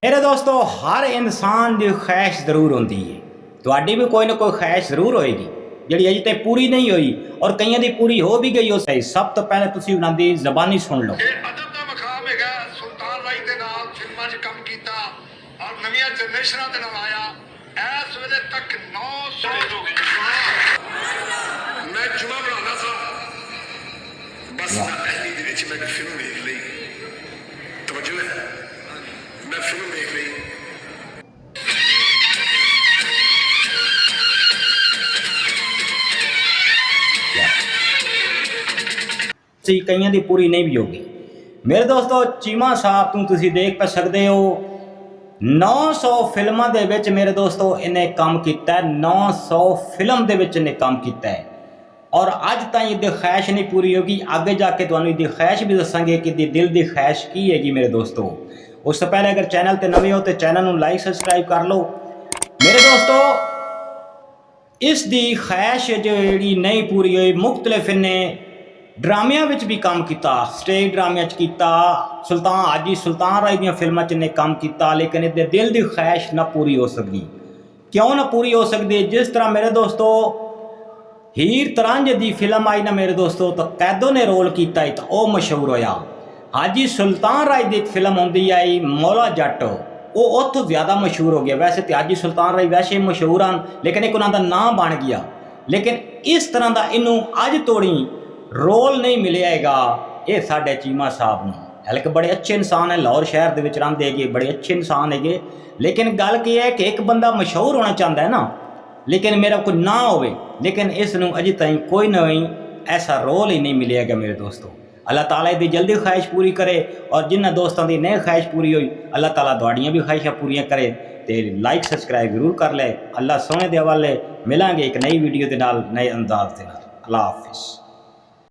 मेरे दोस्तों हर इंसान की ख्वाहिश जरूर होती है, थोड़ी भी कोई ना कोई ख्वाहिश जरूर होएगी जी अजे तक पूरी नहीं हुई और कई की पूरी हो भी गई हो सही। सब तो पहले तुम उन्होंने जबानी सुन लो। कई की पूरी नहीं भी होगी। मेरे दोस्तों चीमा साहब तुम देख पा सकते हो 900 फिल्मों के विच मेरे दोस्तों इन्हें काम किया है, 900 फिल्म के विच इन्हें काम किया है और अज तक इसकी ख्वाहिश नहीं पूरी होगी। आगे जाके तुहानू इसकी ख्वाहिश भी दसांगे कि दिल की ख्वाहिश की हैगी। मेरे दोस्तों उस तो पहले अगर चैनल पर नवे हो तो चैनल को लाइक सबसक्राइब कर लो। मेरे दोस्तों इसकी ख्वाहिश जी नहीं पूरी हुई, मुख्तलिफ इन्हें ड्रामिया भी काम किया, स्टेज ड्रामिया किया, सुल्तान हाजी सुल्तान राय दी फिल्मों इन्हें काम किया, लेकिन इसके दिल की ख्वाहिश ना पूरी हो सकती। क्यों ना पूरी हो सकती? जिस तरह मेरे दोस्तों हीर तरांझ की फिल्म आई ना मेरे दोस्तों, तो कैदों ने रोल किया तो वह मशहूर होया। हाजी सुल्तान राय की एक फिल्म आती आई मौला जट, वो उतो ज़्यादा मशहूर हो गया। वैसे तो हाजी सुल्तान राय वैसे मशहूर हैं, लेकिन एक उन्होंने नाम बन गया। लेकिन इस तरह का इनू अज तोड़ी रोल नहीं मिलेगा ये साढ़े चीमा साहब ने। हालांकि बड़े अच्छे इंसान है, लाहौर शहर के रहते है, बड़े अच्छे इंसान है। लेकिन गल क्या है कि एक बंदा मशहूर होना चाहता है ना, लेकिन मेरा कोई ना हो, लेकिन इसनों अजे तक कोई ना ऐसा रोल ही नहीं मिलेगा। मेरे दोस्तों अल्लाह ताला इसकी जल्दी ख्वाहिश पूरी करे और जिन्होंने दोस्तों की नहीं ख्वाहिश पूरी हुई अल्लाह ताला तुहाड़ियां भी ख्वाहिशां पूरियां करे। तो लाइक सबसक्राइब जरूर कर ले। अल्लाह सोने के हवाले मिलांगे एक नई वीडियो के नाल, नए अंदाज के नाल। अल्लाह हाफिज़।